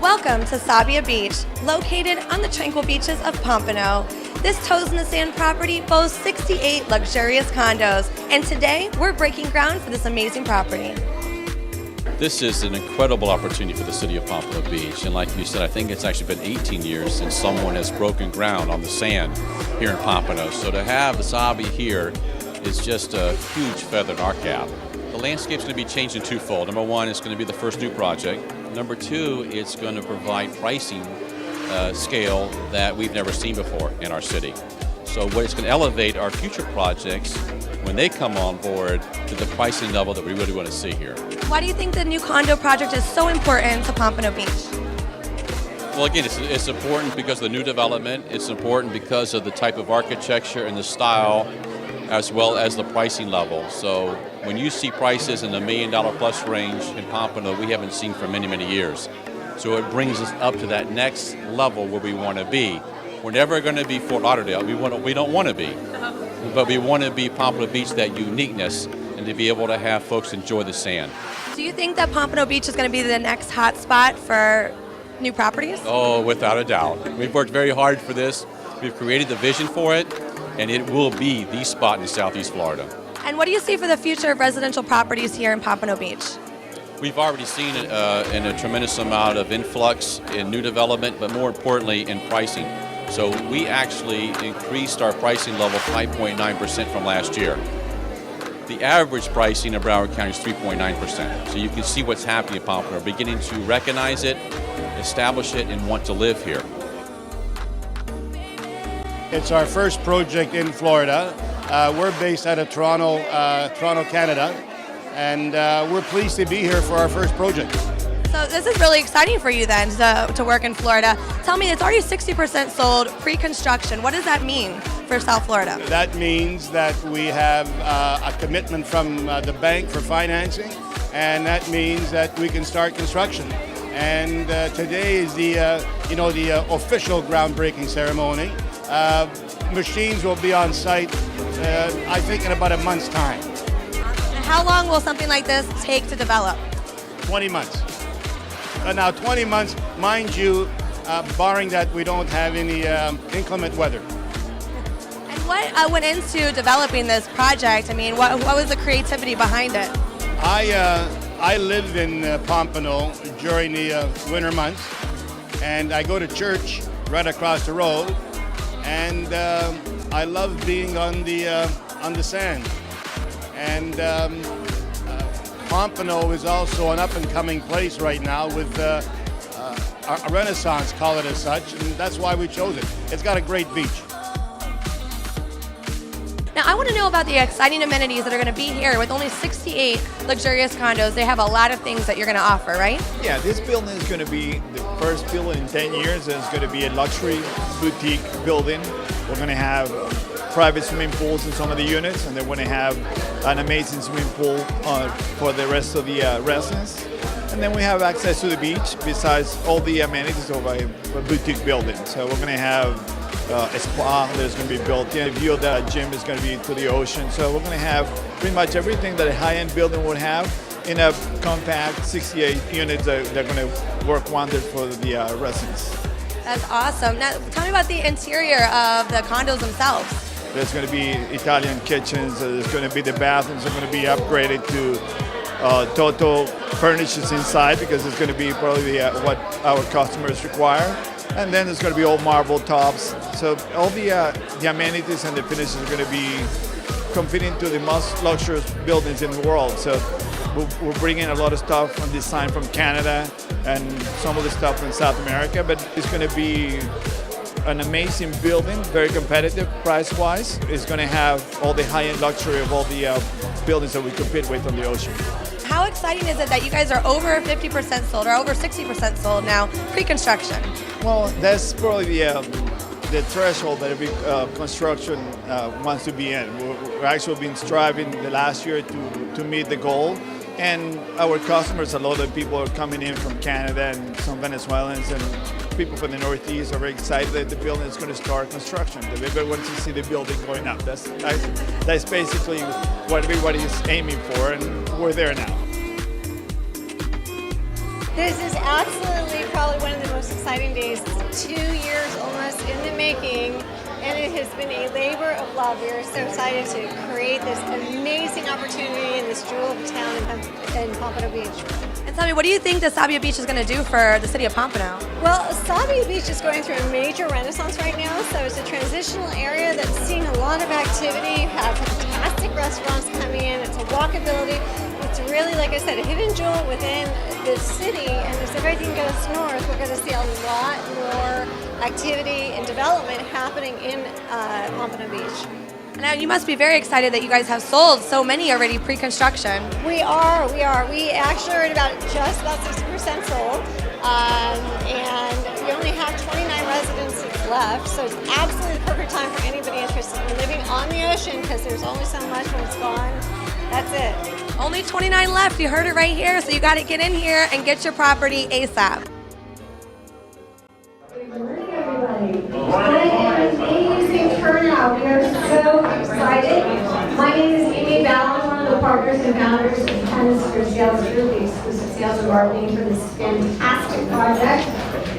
Welcome to Sabbia Beach, located on the tranquil beaches of Pompano. This toes in the sand property boasts 68 luxurious condos, and today we're breaking ground for this amazing property. This is an incredible opportunity for the city of Pompano Beach, and like you said, I think it's actually been 18 years since someone has broken ground on the sand here in Pompano. So to have the Sabbia here is just a huge feather in our cap. The landscape's going to be changed in twofold. Number one, it's going to be the first new project. Number two, it's going to provide pricing scale that we've never seen before in our city. So what it's going to elevate our future projects when they come on board to the pricing level that we really want to see here. Why do you think the new condo project is so important to Pompano Beach? Well, again, it's important because of the new development. It's important because of the type of architecture and the style, as well as the pricing level. So when you see prices in the $1 million plus range in Pompano, we haven't seen for many, many years. So it brings us up to that next level where we want to be. We're never going to be Fort Lauderdale. We don't want to be. But we want to be Pompano Beach, that uniqueness, and to be able to have folks enjoy the sand. Do you think that Pompano Beach is going to be the next hot spot for new properties? Oh, without a doubt. We've worked very hard for this. We've created the vision for it, and it will be the spot in Southeast Florida. And what do you see for the future of residential properties here in Pompano Beach? We've already seen it in a tremendous amount of influx in new development, but more importantly in pricing. So we actually increased our pricing level 5.9% from last year. The average pricing in Broward County is 3.9%. So you can see what's happening in Pompano. We're beginning to recognize it, establish it, and want to live here. It's our first project in Florida. We're based out of Toronto, Canada, and we're pleased to be here for our first project. So this is really exciting for you then to work in Florida. Tell me, it's already 60% sold pre-construction. What does that mean for South Florida? That means that we have a commitment from the bank for financing, and that means that we can start construction. And today is the official groundbreaking ceremony. Machines will be on site, I think, in about a month's time. And how long will something like this take to develop? 20 months. Now, 20 months, mind you, barring that we don't have any inclement weather. And what went into developing this project? I mean, what was the creativity behind it? I live in Pompano during the winter months, and I go to church right across the road, and I love being on the sand. And Pompano is also an up-and-coming place right now with a renaissance, call it as such, and that's why we chose it. It's got a great beach. Now, I want to know about the exciting amenities that are going to be here. With only 68 luxurious condos, they have a lot of things that you're going to offer, right? Yeah, this building is going to be the first building in 10 years, and it's going to be a luxury boutique building. We're going to have private swimming pools in some of the units, and they're going to have an amazing swimming pool for the rest of the residents. And then we have access to the beach besides all the amenities of a boutique building. So we're going to have a spa that's going to be built in. The view of that gym is going to be to the ocean. So we're going to have pretty much everything that a high-end building would have in a compact 68 units that are going to work wonders for the residents. That's awesome. Now, tell me about the interior of the condos themselves. There's going to be Italian kitchens. There's going to be the bathrooms are going to be upgraded to total furnishings inside because it's going to be probably what our customers require. And then there's going to be all marble tops. So all the amenities and the finishes are going to be competing to the most luxurious buildings in the world. So we're bringing a lot of stuff and design from Canada and some of the stuff from South America, but it's going to be an amazing building, very competitive price-wise. It's going to have all the high-end luxury of all the buildings that we compete with on the ocean. How exciting is it that you guys are over 50% sold or over 60% sold now, pre-construction? Well, that's probably the threshold that every construction wants to be in. We're actually been striving the last year to meet the goal. And our customers, a lot of people are coming in from Canada and some Venezuelans and people from the Northeast are very excited that the building is going to start construction. Everybody wants to see the building going up. That's basically what everybody is aiming for, and we're there now. This is absolutely probably one of the most exciting days. It's 2 years almost in the making, and it has been a labor of love. We are so excited to create this amazing opportunity in this jewel of a town in Pompano Beach. And tell me, what do you think the Sabbia Beach is going to do for the city of Pompano? Well, Sabbia Beach is going through a major renaissance right now, so it's a transitional area that's seeing a lot of activity. You have fantastic restaurants coming in. It's a walkability. It's really, like I said, a hidden jewel within the city, and as everything goes north, we're going to see a lot more activity and development happening in Pompano Beach. Now, you must be very excited that you guys have sold so many already pre-construction. We are. We actually are at just about 60% sold, and we only have 29 residences left, so it's absolutely the perfect time for anybody interested in living on the ocean, because there's only so much when it's gone. That's it. Only 29 left. You heard it right here, so you got to get in here and get your property ASAP. Good morning, everybody. What an amazing turnout. We are so excited. My name is Amy Ballard, one of the partners and founders of Tennis for Sales Group, the exclusive sales and marketing for this fantastic project.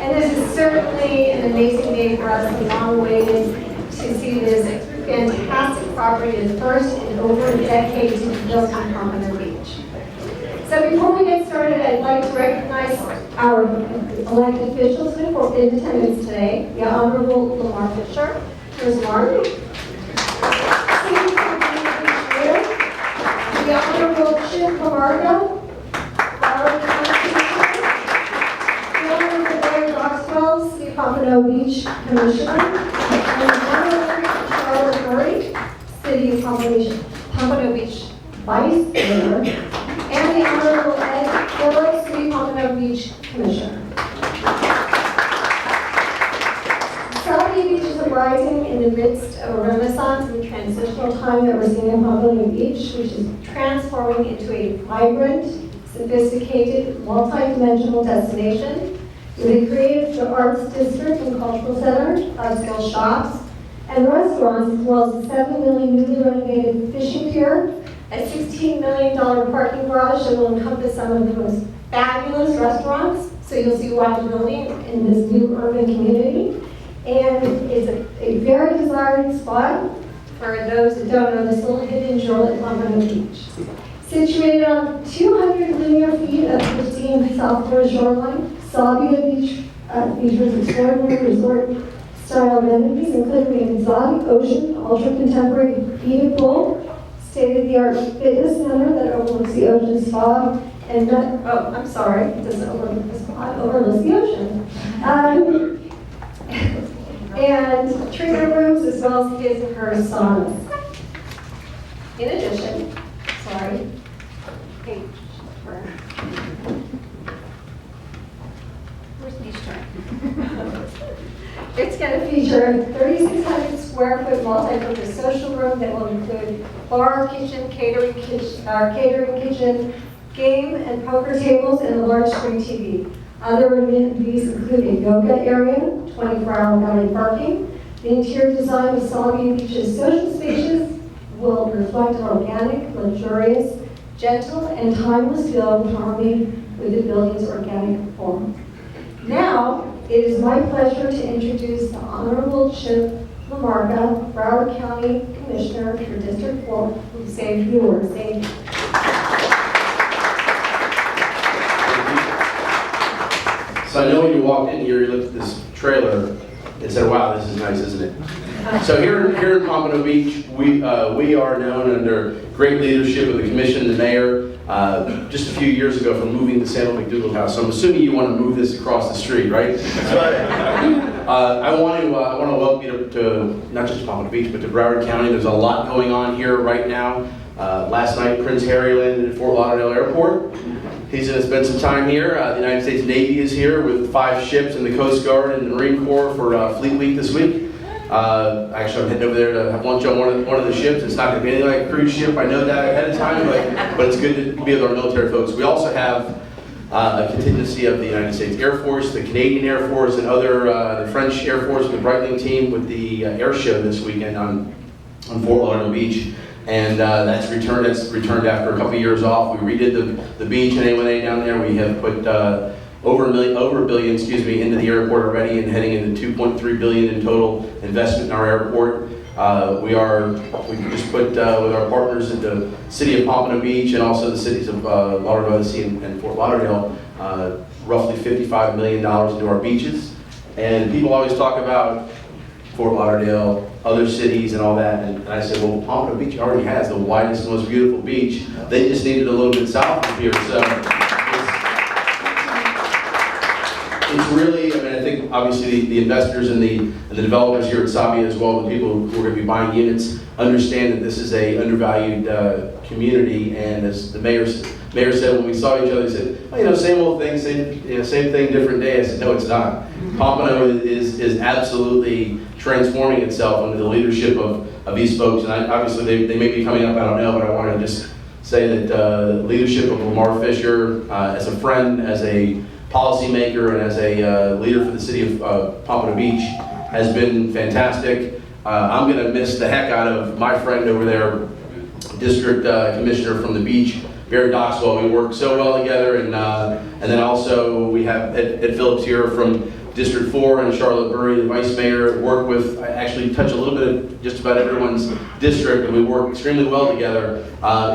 And this is certainly an amazing day for us. We long waited to see this fantastic property, the first in over a decade to be built on Pompano Beach. So before we get started, I'd like to recognize our elected officials in attendance today. The Honorable Lamar Fisher. Here's Mark. The Honorable Chip Camargo. The Honorable Barry Roxwell, City of Pompano Beach Commissioner. And the Honorable Charlotte Murray, City of Pompano Beach Vice Mayor. And the Honorable Ed Phillips, City of Pompano Beach Commissioner. Sabbia Beach is rising in the midst of a renaissance and transitional time that we're seeing in Pompano Beach, which is transforming into a vibrant, sophisticated, multi-dimensional destination with a creative arts district and cultural center, upscale shops, and restaurants, as well as a $7 million newly renovated fishing pier, a $16 million parking garage that will encompass some of the most fabulous restaurants. So you'll see walkability in this new urban community. And it's a very desired spot for those that don't know this little hidden jewel at Pompano Beach. Situated on 200 linear feet of pristine South Florida shoreline, Sabbia Beach features extraordinary resort-style amenities, including an exotic ocean, ultra-contemporary heated pool, state-of-the-art fitness center that overlooks the ocean spa, and it doesn't overlook the spa, it overlooks the ocean. And treatment rooms as well as his and her saunas. In addition, where's Beach Track? It's going to feature a 3,600 square foot multi-purpose social room that will include bar, kitchen, catering kitchen, game and poker tables, and a large screen TV. Other amenities include a yoga area, 24-hour valet parking. The interior design of Sabbia Beach's social spaces will reflect an organic, luxurious, gentle, and timeless feel in harmony with the building's organic form. Now, it is my pleasure to introduce the Honorable Chip Lamarca, Broward County Commissioner for District 4, who will say a few words. Thank you. So I know when you walked in here, you looked at this trailer and said, wow, this is nice, isn't it? So here in Pompano Beach, we are known under great leadership of the commission and the mayor just a few years ago for moving the Samuel McDougal House. So I'm assuming you want to move this across the street, right? That's right. I want to welcome you to not just Pompano Beach, but to Broward County. There's a lot going on here right now. Last night, Prince Harry landed at Fort Lauderdale Airport. He's going to spend some time here. The United States Navy is here with 5 ships, and the Coast Guard and the Marine Corps for Fleet Week this week. Actually, I'm heading over there to have lunch on one of the ships. It's not going to be anything like a cruise ship. I know that ahead of time, but it's good to be with our military folks. We also have a contingency of the United States Air Force, the Canadian Air Force, and the French Air Force, the Breitling team with the air show this weekend on Fort Lauderdale Beach. And that's returned after a couple of years off. We redid the beach and A1A down there. We have put over a billion, into the airport already, and heading into 2.3 billion in total investment in our airport. We just put with our partners at the City of Pompano Beach and also the cities of Lauderdale and Fort Lauderdale, roughly $55 million into our beaches. And people always talk about Fort Lauderdale, other cities and all that, and I said, well, Pompano Beach already has the widest, most beautiful beach. They just needed a little bit south of here, so it's really, I think obviously the investors and the developers here at Sabbia, as well, the people who are going to be buying units, understand that this is a undervalued community. And as the mayor said when we saw each other, he said, well, same old thing, same thing, different day. I said, no, it's not. Pompano is absolutely transforming itself under the leadership of these folks. And obviously they may be coming up, I don't know, but I want to just say that the leadership of Lamar Fisher, as a friend, as a policymaker, and as a leader for the city of Pompano Beach, has been fantastic. I'm going to miss the heck out of my friend over there, District Commissioner from the beach, Barry Doxwell. We work so well together, and then also we have Ed Phillips here from District 4, and Charlotte Burry, the Vice Mayor. I actually touch a little bit of just about everyone's district, and we work extremely well together.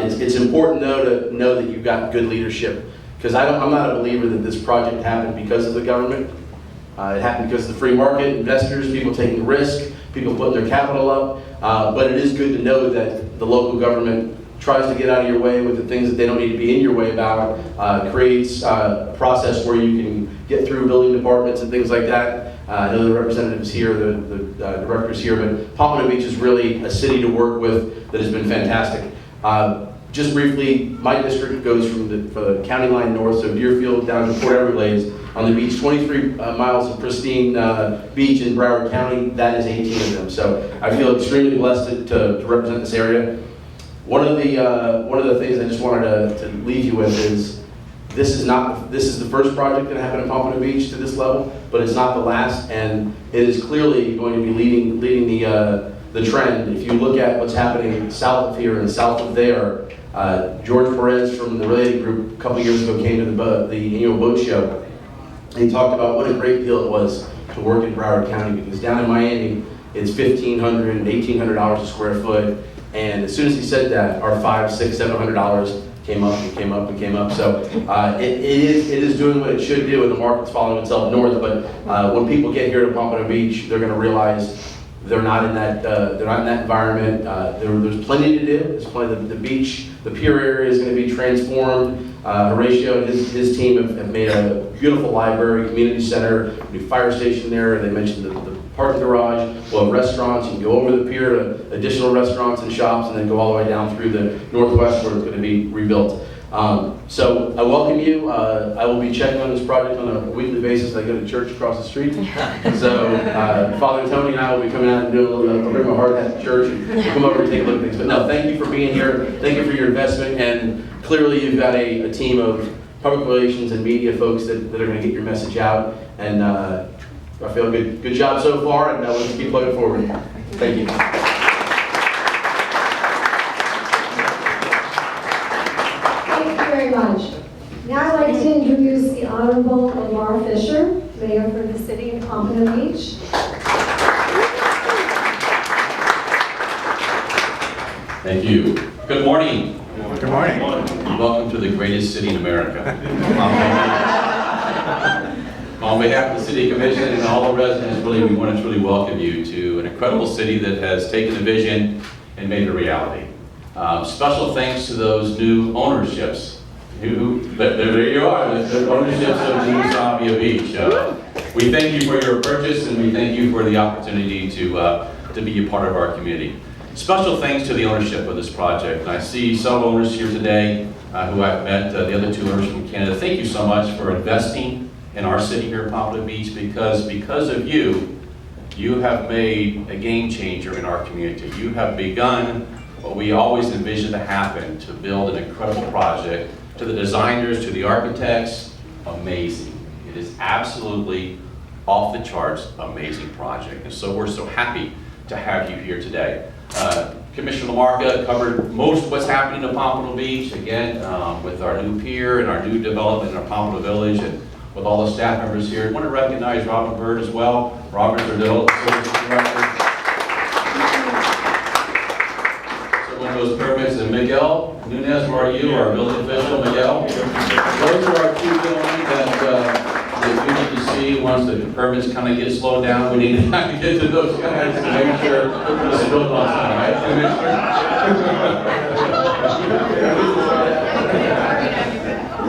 It's important though to know that you've got good leadership, because I'm not a believer that this project happened because of the government. It happened because of the free market, investors, people taking risk, people putting their capital up. But it is good to know that the local government tries to get out of your way with the things that they don't need to be in your way about, creates a process where you can get through building departments and things like that. I know the representatives here, the directors here, but Pompano Beach is really a city to work with that has been fantastic. Just briefly, my district goes from the county line north, so Deerfield down to Port Everglades. On the beach, 23 miles of pristine beach in Broward County, that is 18 of them. So I feel extremely blessed to represent this area. One of the things I just wanted to leave you with is this is the first project that happened in Pompano Beach to this level, but it's not the last, and it is clearly going to be leading the trend. If you look at what's happening south of here and south of there, George Perez from the Related Group a couple years ago came to the annual boat show. And he talked about what a great deal it was to work in Broward County, because down in Miami it's $1,500 and $1,800 a square foot. And as soon as he said that, our $500, $600, $700 came up and came up and came up. So it is doing what it should do, and the market's following itself north. But when people get here to Pompano Beach, they're going to realize they're not in that environment. There's plenty to do. There's plenty. The beach, the pier area is going to be transformed. Horatio and his team have made a beautiful library, community center, new fire station there. They mentioned the parking garage. We'll have restaurants. You can go over the pier to additional restaurants and shops, and then go all the way down through the northwest where it's going to be rebuilt. So I welcome you. I will be checking on this project on a weekly basis. I go to church across the street. So Father Tony and I will be coming out and doing a little, I'll bring my heart at the church and come over and take a look at things. But no, thank you for being here. Thank you for your investment. And clearly you've got a team of public relations and media folks that are going to get your message out. And I feel good job so far, and let's keep looking forward. Thank you. Very much. Now I'd like to introduce the Honorable Lamar Fisher, Mayor for the City of Pompano Beach. Thank you. Good morning. Good morning. Welcome to the greatest city in America. On behalf of the City Commission and all the residents, we want to truly welcome you to an incredible city that has taken the vision and made it a reality. Special thanks to those new ownerships. There you are, the ownerships of New Sabbia Beach. We thank you for your purchase, and we thank you for the opportunity to be a part of our community. Special thanks to the ownership of this project. And I see some owners here today who I've met, the other two owners from Canada. Thank you so much for investing in our city here at Pompano Beach, because of you, you have made a game changer in our community. You have begun what we always envisioned to happen, to build an incredible project. To the designers, to the architects, amazing. It is absolutely off the charts, amazing project. And so we're so happy to have you here today. Commissioner Lamarca covered most of what's happening in Pompano Beach, again, with our new pier and our new development in our Pompano Village, and with all the staff members here. I want to recognize Robert Bird as well. Robert's our Services Director. So when those permits, and Miguel Nunez, where are you? Our building official, Miguel. Those are our two gentlemen that we need to see once the permits kind of get slowed down. We need to kind of get to those guys to make sure this is built on time, right, Commissioner?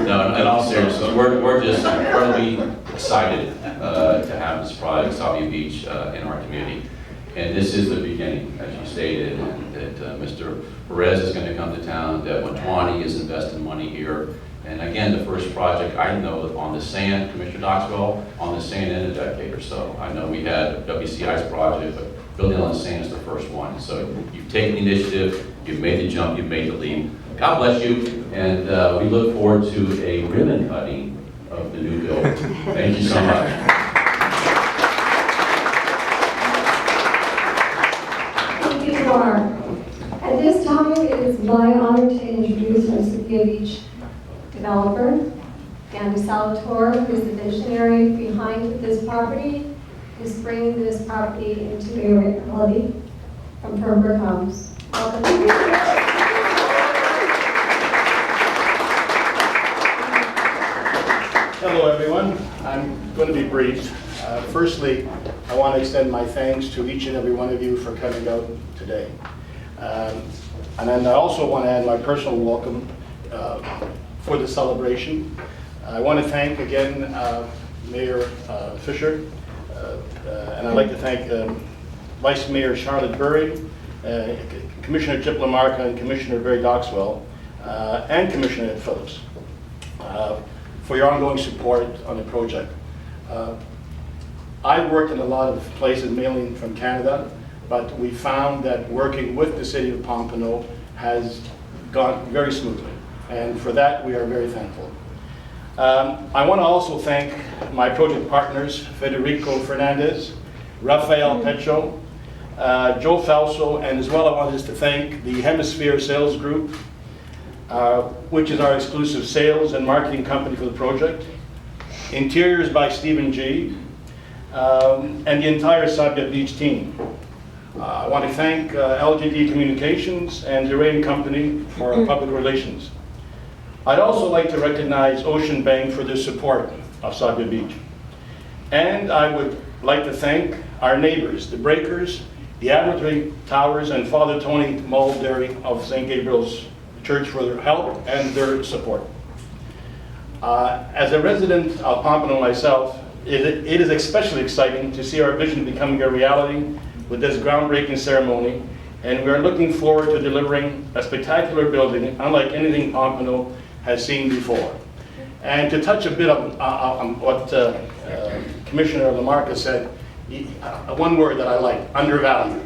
No, in all seriousness, we're just incredibly excited to have this project, Sabbia Beach, in our community. And this is the beginning, as you stated, and that Mr. Perez is going to come to town, that 120 is investing money here. And again, the first project I know on the sand, Commissioner Doxwell, on the sand in a decade or so. I know we had a WCI's project, but building on the sand is the first one. So you've taken the initiative, you've made the jump, you've made the leap. God bless you, and we look forward to a ribbon cutting of the new building. Thank you so much. Thank you, Mark. At this time, it is my honor to introduce our Sabbia Beach developer, Andy Salvatore, who is the visionary behind this property, is bringing this property into reality from Pembroke Homes. Welcome to you. Hello, everyone. I'm going to be brief. Firstly, I want to extend my thanks to each and every one of you for coming out today. And then I also want to add my personal welcome for the celebration. I want to thank again Mayor Fisher, and I'd like to thank Vice Mayor Charlotte Burry, Commissioner Chip Lamarca, and Commissioner Barry Doxwell, and Commissioner Ed Phillips for your ongoing support on the project. I've worked in a lot of places, mainly from Canada, but we found that working with the City of Pompano has gone very smoothly, and for that we are very thankful. I want to also thank my project partners, Federico Fernandez, Rafael Petro, Joe Falso, and as well I wanted to thank the Hemisphere Sales Group, which is our exclusive sales and marketing company for the project. Interiors by Stephen G, and the entire Sabbia Beach team. I want to thank LGD Communications and the Rain Company for our public relations. I'd also like to recognize Ocean Bank for their support of Sabbia Beach. And I would like to thank our neighbors, the Breakers, the Admiralty Towers, and Father Tony Mulderry of St. Gabriel's Church for their help and their support. As a resident of Pompano myself, it is especially exciting to see our vision becoming a reality with this groundbreaking ceremony, and we are looking forward to delivering a spectacular building unlike anything Pompano has seen before. And to touch a bit on what Commissioner Lamarca said, one word that I like, undervalued.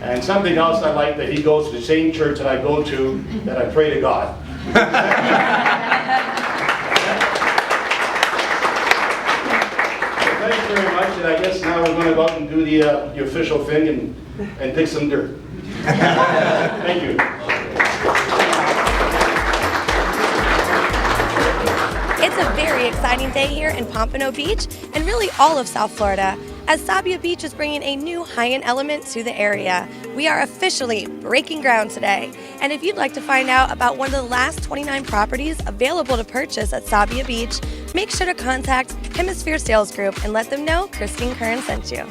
And something else I like, that he goes to the same church that I go to, that I pray to God. Thank you very much, and I guess now we're going to go out and do the official thing and take some dirt. Thank you. It's a very exciting day here in Pompano Beach and really all of South Florida, as Sabbia Beach is bringing a new high-end element to the area. We are officially breaking ground today. And if you'd like to find out about one of the last 29 properties available to purchase at Sabbia Beach, make sure to contact Hemisphere Sales Group and let them know Christine Curran sent you.